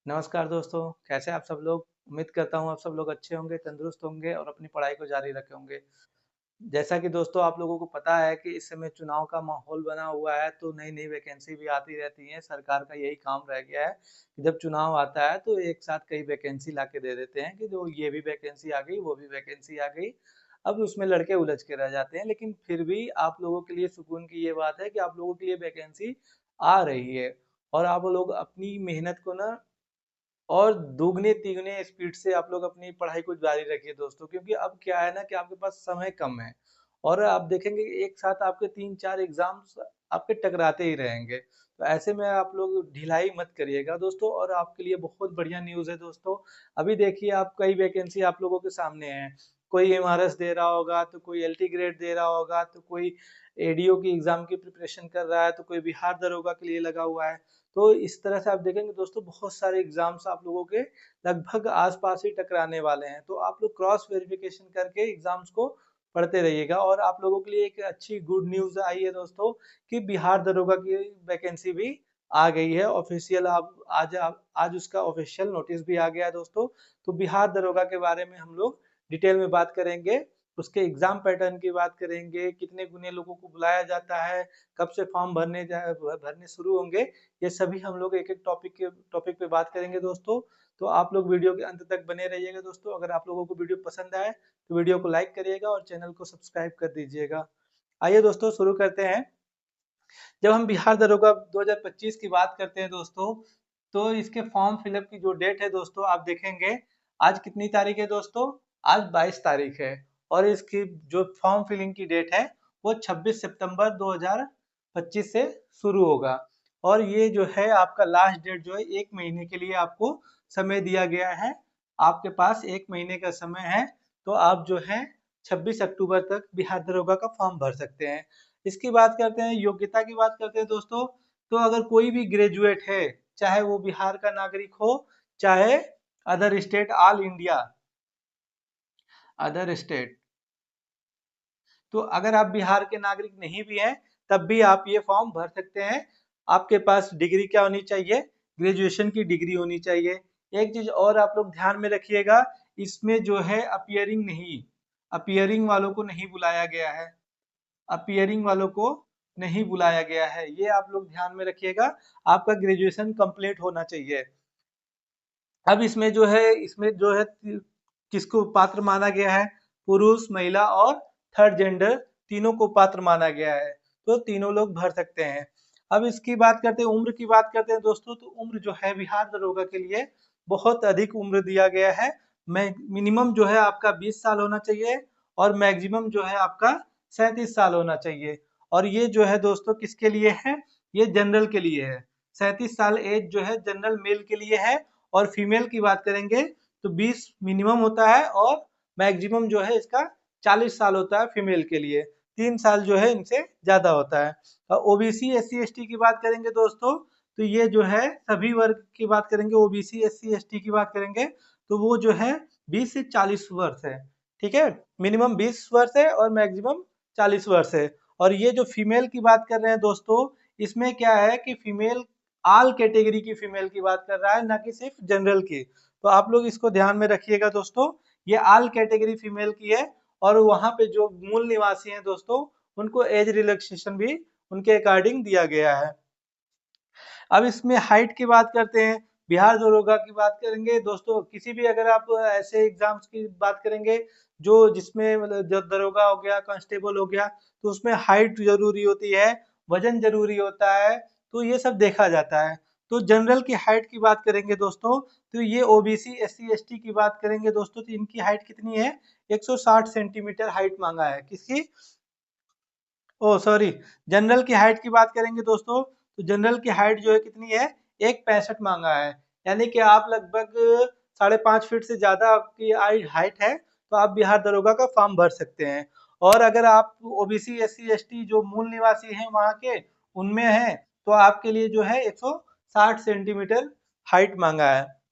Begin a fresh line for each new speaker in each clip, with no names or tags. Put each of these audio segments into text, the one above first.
नमस्कार दोस्तों, कैसे आप सब लोग? उम्मीद करता हूँ आप सब लोग अच्छे होंगे, तंदुरुस्त होंगे और अपनी पढ़ाई को जारी रखे होंगे। जैसा कि दोस्तों आप लोगों को पता है कि इस समय चुनाव का माहौल बना हुआ है, तो नई-नई वैकेंसी भी आती रहती हैं। सरकार का यही काम रह गया है कि जब चुनाव आता है तो एक साथ कई वैकेंसी लाके दे देते हैं कि जो ये भी वैकेंसी आ गई, वो भी वैकेंसी आ गई। अब उसमें लड़के उलझ के रह जाते हैं, लेकिन फिर भी आप लोगों के लिए सुकून की ये बात है कि आप लोगों के लिए वैकेंसी आ रही है और आप लोग अपनी मेहनत को ना और दुगने-तिगने स्पीड से आप लोग अपनी पढ़ाई को जारी रखिए दोस्तों, क्योंकि अब क्या है ना कि आपके पास समय कम है और आप देखेंगे एक साथ आपके 3-4 एग्जाम्स आपके टकराते ही रहेंगे। तो ऐसे में आप लोग ढिलाई मत करिएगा दोस्तों, और आपके लिए बहुत बढ़िया न्यूज़ है दोस्तों। अभी देखिए आप कई वैकेंसी आप लोगों के सामने हैं। कोई एमआरएस दे रहा होगा, तो कोई एलटी ग्रेड दे रहा होगा, तो कोई एडीओ की एग्जाम की प्रिपरेशन कर रहा है, तो कोई बिहार दरोगा के लिए लगा हुआ है। तो इस तरह से आप देखेंगे दोस्तों बहुत सारे एग्जाम्स आप लोगों के लगभग आसपास ही टकराने वाले हैं। तो आप लोग क्रॉस वेरिफिकेशन करके एग्जाम्स को पढ़ते रहिएगा। और आप लोगों के लिए एक अच्छी गुड न्यूज़ आई है दोस्तों कि बिहार दरोगा की वैकेंसी भी आ गई है ऑफिशियल। आज उसका ऑफिशियल नोटिस भी आ गया है दोस्तों। तो बिहार दरोगा के बारे में हम लोग डिटेल में बात करेंगे, उसके एग्जाम पैटर्न की बात करेंगे, कितने गुने लोगों को बुलाया जाता है, कब से फॉर्म भरने शुरू होंगे। ये सभी हम लोग एक-एक टॉपिक पे बात करेंगे दोस्तों। तो आप लोग वीडियो के अंत तक बने रहिएगा दोस्तों। अगर आप लोगों को वीडियो पसंद आए तो वीडियो को लाइक करिएगा और चैनल को सब्सक्राइब कर दीजिएगा। आइए दोस्तों शुरू करते हैं। जब हम बिहार दरोगा 2025 की बात करते हैं दोस्तों, तो इसके फॉर्म फिलअप की जो डेट है दोस्तों आप देखेंगे। आज कितनी तारीख है दोस्तों? आज 22 तारीख है। और इसकी जो फॉर्म फिलिंग की डेट है वो 26 सितंबर 2025 से शुरू होगा। और ये जो है आपका लास्ट डेट जो है 1 महीने के लिए आपको समय दिया गया है। आपके पास 1 महीने का समय है, तो आप जो है 26 अक्टूबर तक बिहार दरोगा का फॉर्म भर सकते हैं। इसकी बात करते हैं, योग्यता की बात करते हैं दोस्तों। तो अगर कोई भी ग्रेजुएट है, चाहे वो बिहार का नागरिक हो, चाहे other state, all India other state, तो अगर आप बिहार के नागरिक नहीं भी हैं तब भी आप ये फॉर्म भर सकते हैं। आपके पास डिग्री क्या होनी चाहिए? ग्रेजुएशन की डिग्री होनी चाहिए। एक चीज और आप लोग ध्यान में रखिएगा, इसमें जो है अपियरिंग वालों को नहीं बुलाया गया है। अपियरिंग वालों को नहीं बुलाया गया है, ये आप लोग ध्यान में रखिएगा। आपका ग्रेजुएशन कंप्लीट होना चाहिए। अब इसमें जो है किसको पात्र माना गया है? पुरुष, महिला और थर्ड जेंडर तीनों को पात्र माना गया है। तो तीनों लोग भर सकते हैं। अब इसकी बात करते हैं, उम्र की बात करते हैं दोस्तों। तो उम्र जो है बिहार दरोगा के लिए बहुत अधिक उम्र दिया गया है। मिनिमम जो है आपका 20 साल होना चाहिए और मैक्सिमम जो है आपका 37 साल होना चाहिए। और ये जो है दोस्तों किसके लिए है? ये जनरल के लिए है। 37 साल एज जो है जनरल मेल के लिए है। और फीमेल की बात करेंगे तो 20 मिनिमम होता है और मैक्सिमम जो है इसका 40 साल होता है फीमेल के लिए। 3 साल जो है इनसे ज्यादा होता है। और ओबीसी एससी एसटी की बात करेंगे दोस्तों, तो ये जो है सभी वर्ग की बात करेंगे, ओबीसी एससी एसटी की बात करेंगे तो वो जो है 20 से 40 वर्ष है। ठीक है, मिनिमम 20 वर्ष है और मैक्सिमम 40 वर्ष है। और ये जो फीमेल की बात कर रहे हैं दोस्तों, इसमें क्या है कि फीमेल ऑल कैटेगरी की फीमेल की बात कर रहा है, ना कि सिर्फ जनरल की। तो आप लोग इसको ध्यान में रखिएगा दोस्तों, ये ऑल कैटेगरी फीमेल की है। और वहां पे जो मूल निवासी हैं दोस्तों, उनको एज रिलैक्सेशन भी उनके अकॉर्डिंग दिया गया है। अब इसमें हाइट की बात करते हैं, बिहार दरोगा की बात करेंगे दोस्तों। किसी भी अगर आप ऐसे एग्जाम्स की बात करेंगे जो जिसमें मतलब जो दरोगा हो गया, कांस्टेबल हो गया, तो उसमें हाइट जरूरी होती है, वजन जरूरी होता है, तो ये सब देखा जाता है। तो जनरल की हाइट की बात करेंगे दोस्तों, तो ये ओबीसी एससी एसटी की बात करेंगे दोस्तों, तो इनकी हाइट कितनी है? 160 सेंटीमीटर हाइट मांगा है। किसकी? ओ सॉरी, जनरल की हाइट की बात करेंगे दोस्तों, तो जनरल की हाइट जो है कितनी है? 165 मांगा है। यानी कि आप लगभग 5.5 फीट से ज्यादा आपकी हाइट है, तो आप बिहार दरोगा का फॉर्म भर सकते हैं। और अगर आप ओबीसी एससी एसटी जो मूल निवासी हैं वहां के, उनमें हैं, तो आपके लिए जो है 160 सेंटीमीटर हाइट मांगा है।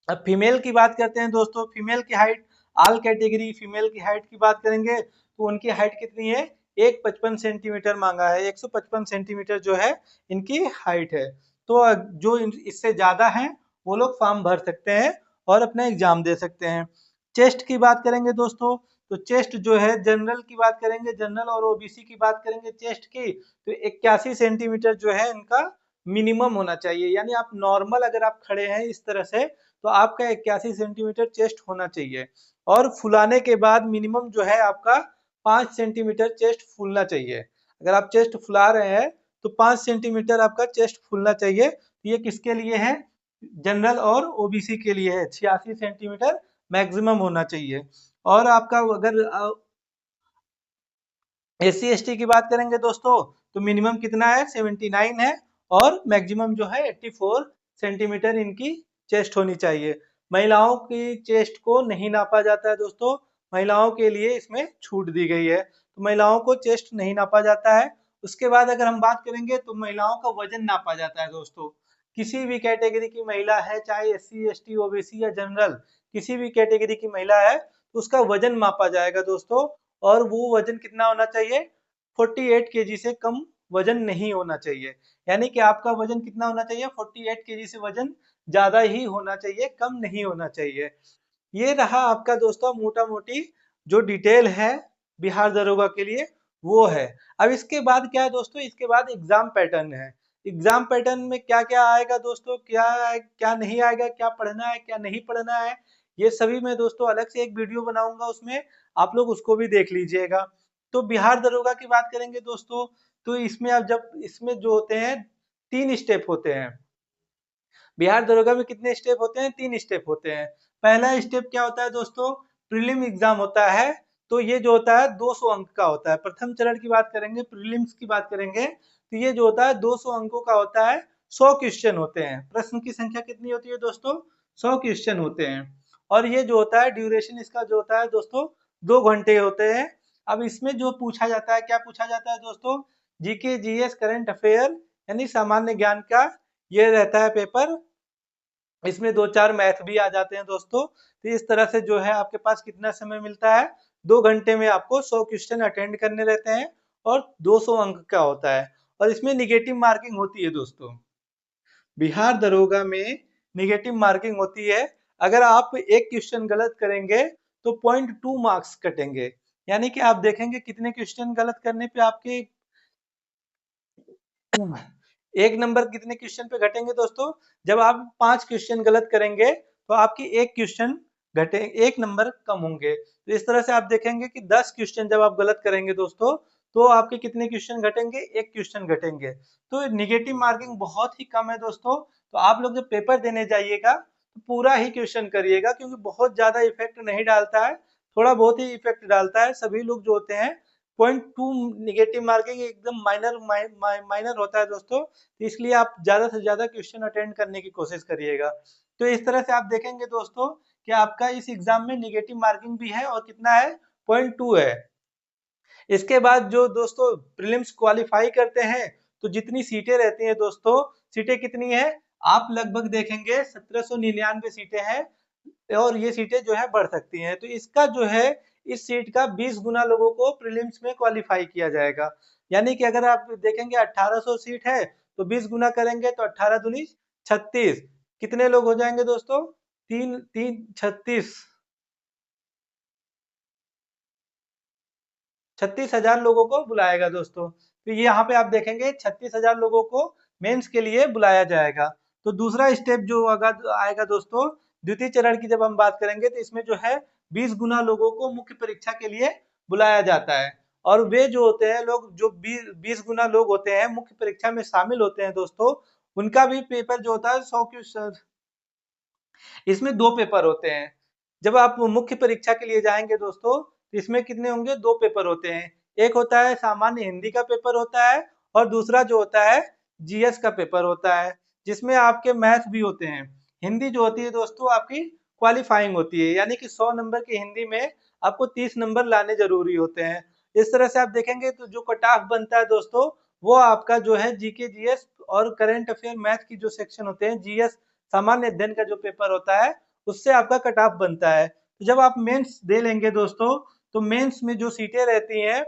अब फीमेल की बात करते हैं दोस्तों, फीमेल की हाइट, ऑल कैटेगरी फीमेल की हाइट की बात करेंगे तो उनकी हाइट कितनी है? 155 सेंटीमीटर मांगा है। 155 सेंटीमीटर जो है इनकी हाइट है। तो जो इससे ज्यादा है वो लोग फॉर्म भर सकते हैं और अपना एग्जाम दे सकते हैं। चेस्ट की बात करेंगे दोस्तों, तो चेस्ट जो है जनरल की बात करेंगे, जनरल और ओबीसी की बात करेंगे चेस्ट की, तो 81 सेंटीमीटर जो है इनका मिनिमम होना चाहिए। यानी आप नॉर्मल अगर आप खड़े हैं इस तरह से तो आपका 81 सेंटीमीटर चेस्ट होना चाहिए। और फुलाने के बाद मिनिमम जो है आपका 5 सेंटीमीटर चेस्ट फूलना चाहिए। अगर आप चेस्ट फुला रहे हैं तो 5 सेंटीमीटर आपका चेस्ट फूलना चाहिए। ये किसके लिए है? जनरल और ओबीसी के लिए है। 86 सेंटीमीटर मैक्सिमम होना चाहिए। और आपका अगर एससी एसटी की बात करेंगे दोस्तों, तो मिनिमम कितना है? 79 है और मैक्सिमम जो है 84 सेंटीमीटर इनकी चेस्ट होनी चाहिए। महिलाओं की चेस्ट को नहीं नापा जाता है दोस्तों, महिलाओं के लिए इसमें छूट दी गई है, तो महिलाओं को चेस्ट नहीं नापा जाता है। उसके बाद अगर हम बात करेंगे तो महिलाओं का वजन नापा जाता है दोस्तों। किसी भी कैटेगरी की महिला है, चाहे एससी एसटी ओबीसी या जनरल, किसी भी कैटेगरी की महिला है तो उसका वजन मापा जाएगा दोस्तों। और वो वजन कितना होना चाहिए? 48 केजी से कम वजन नहीं होना चाहिए। यानी कि आपका वजन कितना होना चाहिए? 48 केजी से वजन ज्यादा ही होना चाहिए, कम नहीं होना चाहिए। ये रहा आपका दोस्तों मोटा मोटी जो डिटेल है बिहार दरोगा के लिए, वो है। अब इसके बाद क्या है दोस्तों? इसके बाद एग्जाम पैटर्न है। एग्जाम पैटर्न में क्या क्या आएगा दोस्तों, क्या नहीं आएगा, क्या पढ़ना है क्या नहीं पढ़ना है, ये सभी मैं दोस्तों अलग से एक वीडियो बनाऊंगा, उसमें आप लोग उसको भी देख लीजिएगा। तो बिहार दरोगा की बात करेंगे दोस्तों, तो इसमें अब जब इसमें जो होते हैं 3 स्टेप होते हैं। बिहार दरोगा में कितने स्टेप होते हैं? 3 स्टेप होते हैं। पहला स्टेप क्या होता है दोस्तों? प्रीलिम एग्जाम होता है। तो ये जो होता है 200 अंक का होता है। प्रथम चरण की बात करेंगे, प्रीलिम्स की बात करेंगे, तो ये जो होता है 200 अंकों का होता है। 100 क्वेश्चन होते हैं। प्रश्न की संख्या कितनी होती है दोस्तों? 100 क्वेश्चन होते हैं। और ये जो होता है ड्यूरेशन इसका जो होता है दोस्तों 2 घंटे होते हैं। अब इसमें जो पूछा जाता है, क्या पूछा जाता है दोस्तों? जीके जीएस करंट अफेयर यानी सामान्य ज्ञान का ये रहता है पेपर। इसमें 2-4 मैथ भी आ जाते हैं दोस्तों। तो इस तरह से जो है आपके पास कितना समय मिलता है? 2 घंटे में आपको 100 क्वेश्चन अटेंड करने रहते हैं और 200 अंक का होता है। और इसमें निगेटिव मार्किंग होती है दोस्तों। बिहार दरोगा में निगेटिव मार्किंग होती है। अगर आप एक क्वेश्चन गलत करेंगे तो 0.2 मार्क्स कटेंगे। यानी कि आप देखेंगे कितने क्वेश्चन गलत करने पे आपके एक नंबर कितने क्वेश्चन पे घटेंगे दोस्तों? जब आप 5 क्वेश्चन गलत करेंगे तो आपकी एक क्वेश्चन घटे, एक नंबर कम होंगे। तो इस तरह से आप देखेंगे कि 10 क्वेश्चन जब आप गलत करेंगे दोस्तों तो आपके कितने क्वेश्चन घटेंगे? एक क्वेश्चन घटेंगे। तो निगेटिव मार्किंग बहुत ही कम है दोस्तों। तो आप लोग जब पेपर देने जाइएगा तो पूरा ही क्वेश्चन करिएगा, क्योंकि बहुत ज्यादा इफेक्ट नहीं डालता है, थोड़ा बहुत ही इफेक्ट डालता है। सभी लोग जो होते हैं 0.2 निगेटिव मार्किंग एकदम माइनर होता है दोस्तों। तो इसलिए आप ज्यादा से ज्यादा क्वेश्चन अटेंड करने की कोशिश करिएगा। तो इस तरह से आप देखेंगे दोस्तों कि आपका इस एग्जाम में निगेटिव मार्किंग भी है और कितना है? 0.2 है। इसके बाद जो दोस्तों प्रीलिम्स क्वालिफाई करते हैं तो जितनी सीटें रहती हैं दोस्तों, सीटें कितनी है? आप लगभग देखेंगे 1799 सीटें हैं और ये सीटें जो है बढ़ सकती हैं। तो इसका जो है इस सीट का 20 गुना लोगों को प्रीलिम्स में क्वालिफाई किया जाएगा। यानी कि अगर आप देखेंगे 1800 सीट है तो 20 गुना करेंगे तो 18 दूनी 36, कितने लोग हो जाएंगे दोस्तों? 3 3 36, 36,000 लोगों को बुलाएगा दोस्तों। तो ये यहाँ पे आप देखेंगे 36,000 लोगों को मेंस के लिए बुलाया जाएगा। तो दूसरा स्टेप जो आएगा दोस्तों, द्वितीय चरण की जब हम बात करेंगे तो इसमें जो है 20 गुना लोगों को मुख्य परीक्षा के लिए बुलाया जाता है। और वे जो होते हैं लोग, जो 20 गुना लोग होते हैं मुख्य परीक्षा में शामिल होते हैं दोस्तों, उनका भी पेपर जो होता है 100 क्वेश्चन, इसमें 2 पेपर होते हैं। जब आप मुख्य परीक्षा के लिए जाएंगे दोस्तों तो इसमें कितने होंगे? 2 पेपर होते हैं। एक होता है सामान्य हिंदी का पेपर होता है और दूसरा जो होता है जीएस का पेपर होता है, जिसमें आपके मैथ भी होते हैं। हिंदी जो होती है दोस्तों आपकी क्वालिफाइंग होती है, यानी कि 100 नंबर की हिंदी में आपको 30 नंबर लाने जरूरी होते हैं। इस तरह से आप देखेंगे तो जो कट ऑफ बनता है दोस्तों वो आपका जो है जीके जीएस और करंट अफेयर मैथ की जो सेक्शन होते हैं, जीएस सामान्य अध्ययन का जो पेपर होता है उससे आपका कट ऑफ बनता है। तो जब आप मेंस दे लेंगे दोस्तों तो मेंस में जो सीटें रहती हैं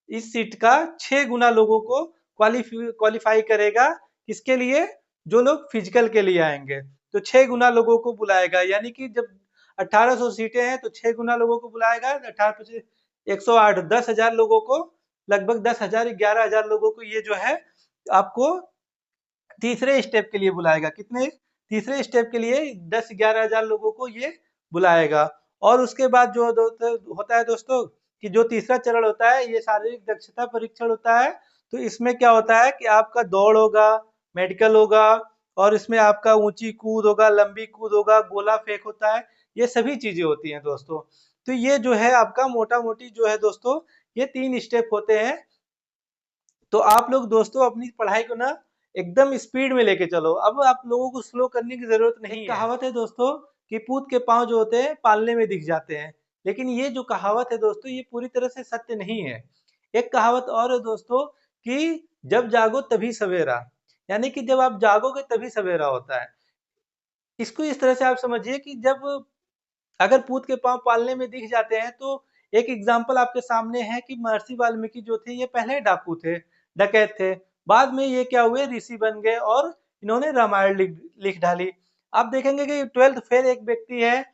इस सीट का 6 गुना लोगों को क्वालिफाई करेगा। किसके लिए? जो लोग फिजिकल के लिए आएंगे। तो 6 गुना लोगों को बुलाएगा, यानी कि जब 1800 सीटें हैं तो 6 गुना लोगों को बुलाएगा। 18 108 10,000 लोगों को, लगभग 10,000 11,000 लोगों को ये जो है आपको तीसरे स्टेप के लिए बुलाएगा। कितने? तीसरे स्टेप के लिए 10-11,000 लोगों को ये बुलाएगा। और उसके बाद जो होता है दोस्तों कि जो तीसरा चरण होता है ये शारीरिक दक्षता परीक्षण होता है। तो इसमें क्या होता है कि आपका दौड़ होगा, मेडिकल होगा, और इसमें आपका ऊंची कूद होगा, लंबी कूद होगा, गोला फेंक होता है, ये सभी चीजें होती हैं दोस्तों। तो ये जो है आपका मोटा मोटी जो है दोस्तों ये 3 स्टेप होते हैं। तो आप लोग दोस्तों अपनी पढ़ाई को ना एकदम स्पीड में लेके चलो। अब आप लोगों को स्लो करने की जरूरत नहीं है। कहावत है दोस्तों कि पूत के पांव जो होते हैं पालने में दिख जाते हैं, लेकिन ये जो कहावत है दोस्तों ये पूरी तरह से सत्य नहीं है। एक कहावत और है दोस्तों कि जब जागो तभी सवेरा, यानी कि जब आप जागोगे तभी सवेरा होता है। इसको इस तरह से आप समझिए कि जब अगर पूत के पांव पालने में दिख जाते हैं तो एक एग्जाम्पल आपके सामने है कि महर्षि वाल्मीकि जो थे ये पहले डाकू थे, डकैत थे। बाद में ये क्या हुए, ऋषि बन गए और इन्होंने रामायण लिख डाली। आप देखेंगे कि 12th फेल एक व्यक्ति है,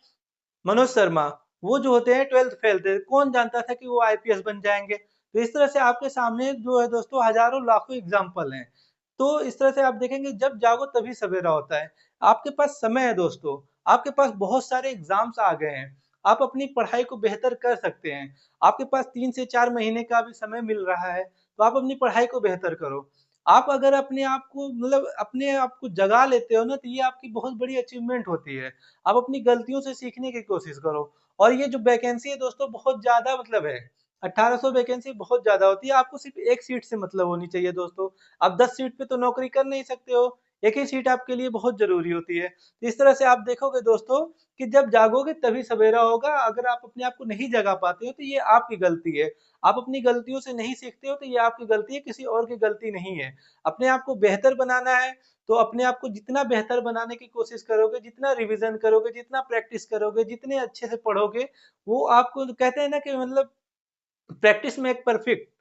मनोज शर्मा, वो जो होते हैं 12th फेल थे। कौन जानता था कि वो आईपीएस बन जाएंगे। तो इस तरह से आपके सामने जो है दोस्तों हजारों लाखों एग्जाम्पल हैं। तो इस तरह से आप देखेंगे जब जागो तभी सवेरा होता है। आपके पास समय है दोस्तों, आपके पास बहुत सारे एग्जाम्स आ गए हैं, आप अपनी पढ़ाई को बेहतर कर सकते हैं। आपके पास 3 से 4 महीने का भी समय मिल रहा है, तो आप अपनी पढ़ाई को बेहतर करो। आप अगर अपने आप को मतलब अपने आप को जगा लेते हो ना तो ये आपकी बहुत बड़ी अचीवमेंट होती है। आप अपनी गलतियों से सीखने की कोशिश करो। और ये जो वैकेंसी है दोस्तों बहुत ज्यादा मतलब है, 1800 वैकेंसी बहुत ज्यादा होती है। आपको सिर्फ एक सीट से मतलब होनी चाहिए दोस्तों। आप 10 सीट पे तो नौकरी कर नहीं सकते हो, एक ही सीट आपके लिए बहुत जरूरी होती है। तो इस तरह से आप देखोगे दोस्तों कि जब जागोगे तभी सवेरा होगा। अगर आप अपने आप को नहीं जगा पाते हो तो ये आपकी गलती है। आप अपनी गलतियों से नहीं सीखते हो तो ये आपकी गलती है, किसी और की गलती नहीं है। अपने आप को बेहतर बनाना है तो अपने आप को जितना बेहतर बनाने की कोशिश करोगे, जितना रिवीजन करोगे, जितना प्रैक्टिस करोगे, जितने अच्छे से पढ़ोगे, वो आपको कहते हैं ना कि मतलब प्रैक्टिस मेक परफेक्ट।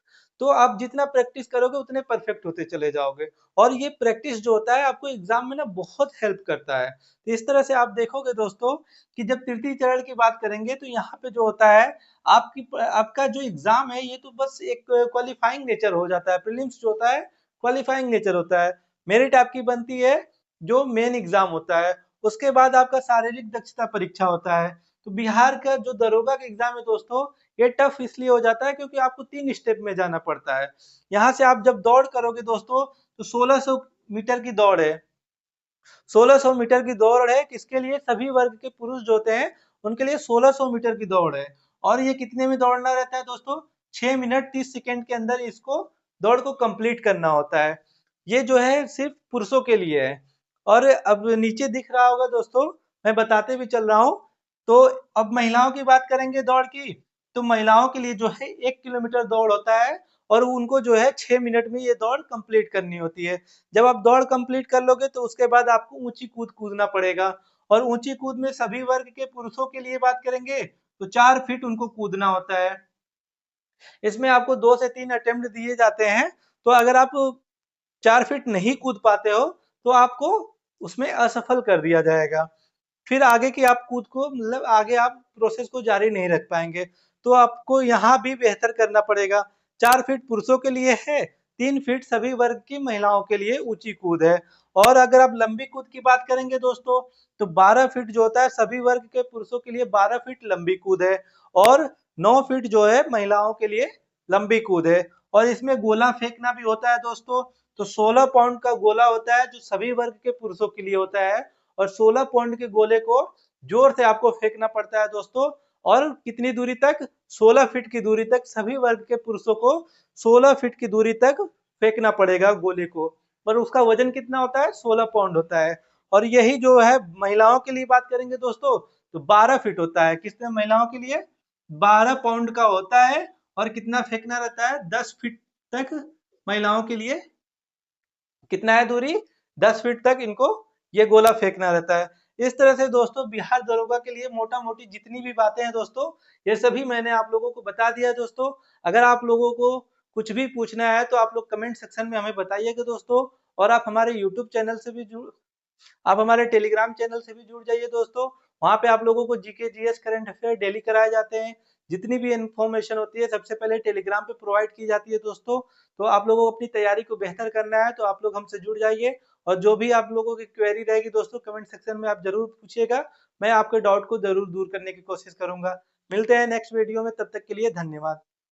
तो आप जितना प्रैक्टिस करोगे उतने परफेक्ट होते चले जाओगे। और ये प्रैक्टिस जो होता है आपको एग्जाम में ना बहुत हेल्प करता है। तो इस तरह से आप देखोगे दोस्तों कि जब तृतीय चरण की बात करेंगे तो यहाँ पे जो होता है आपका जो एग्जाम है ये तो बस एक क्वालिफाइंग नेचर हो जाता है। प्रीलिम्स जो होता है क्वालिफाइंग नेचर होता है, मेरिट आपकी बनती है जो मेन एग्जाम होता है। उसके बाद आपका शारीरिक दक्षता परीक्षा होता है। तो बिहार का जो दरोगा का एग्जाम है दोस्तों ये टफ इसलिए हो जाता है क्योंकि आपको 3 स्टेप में जाना पड़ता है। यहाँ से आप जब दौड़ करोगे दोस्तों तो 1600 मीटर की दौड़ है। 1600 मीटर की दौड़ है, किसके लिए? सभी वर्ग के पुरुष जो होते हैं उनके लिए 1600 मीटर की दौड़ है। और ये कितने में दौड़ना रहता है दोस्तों? 6 मिनट 30 सेकेंड के अंदर इसको दौड़ को कंप्लीट करना होता है। ये जो है सिर्फ पुरुषों के लिए है। और अब नीचे दिख रहा होगा दोस्तों, मैं बताते भी चल रहा हूँ। तो अब महिलाओं की बात करेंगे दौड़ की। तो महिलाओं के लिए जो है 1 किलोमीटर दौड़ होता है और उनको जो है 6 मिनट में ये दौड़ कंप्लीट करनी होती है। जब आप दौड़ कंप्लीट कर लोगे तो उसके बाद आपको ऊंची कूद कूदना पड़ेगा। और ऊंची कूद में सभी वर्ग के पुरुषों के लिए बात करेंगे तो 4 फीट उनको कूदना होता है। इसमें आपको 2 से 3 अटेम्प्ट दिए जाते हैं। तो अगर आप 4 फीट नहीं कूद पाते हो तो आपको उसमें असफल कर दिया जाएगा। फिर आगे की आप कूद को मतलब आगे आप प्रोसेस को जारी नहीं रख पाएंगे। तो आपको यहाँ भी बेहतर करना पड़ेगा। 4 फीट पुरुषों के लिए है, 3 फीट सभी वर्ग की महिलाओं के लिए ऊंची कूद है। और अगर आप लंबी कूद की बात करेंगे दोस्तों तो 12 फीट जो होता है सभी वर्ग के पुरुषों के लिए 12 फीट लंबी कूद है। और 9 फीट जो है महिलाओं के लिए लंबी कूद है। और इसमें गोला फेंकना भी होता है दोस्तों। तो 16 पाउंड का गोला होता है जो सभी वर्ग के पुरुषों के लिए होता है। और 16 पाउंड के गोले को जोर से आपको फेंकना पड़ता है दोस्तों। और कितनी दूरी तक? 16 फीट की दूरी तक सभी वर्ग के पुरुषों को 16 फीट की दूरी तक फेंकना पड़ेगा गोले को। पर उसका वजन कितना होता है? 16 पाउंड होता है। और यही जो है महिलाओं के लिए बात करेंगे दोस्तों तो 12 फीट होता है। किसने? महिलाओं के लिए 12 पाउंड का होता है। और कितना फेंकना रहता है? 10 फीट तक महिलाओं के लिए कितना है दूरी? 10 फीट तक इनको ये गोला फेंकना रहता है। इस तरह से दोस्तों बिहार दरोगा के लिए मोटा मोटी जितनी भी बातें हैं दोस्तों ये सभी मैंने आप लोगों को बता दिया है दोस्तों। अगर आप लोगों को कुछ भी पूछना है तो आप लोग कमेंट सेक्शन में हमें बताइएगा दोस्तों। और आप हमारे यूट्यूब चैनल से भी आप हमारे टेलीग्राम चैनल से भी जुड़ जाइए दोस्तों। वहाँ पे आप लोगों को GK GS current affair daily कराए जाते हैं। जितनी भी इन्फॉर्मेशन होती है सबसे पहले टेलीग्राम पे प्रोवाइड की जाती है दोस्तों। तो आप लोगों को अपनी तैयारी को बेहतर करना है तो आप लोग हमसे जुड़ जाइए। और जो भी आप लोगों की क्वेरी रहेगी दोस्तों कमेंट सेक्शन में आप जरूर पूछिएगा। मैं आपके डाउट को जरूर दूर करने की कोशिश करूंगा। मिलते हैं नेक्स्ट वीडियो में, तब तक के लिए धन्यवाद।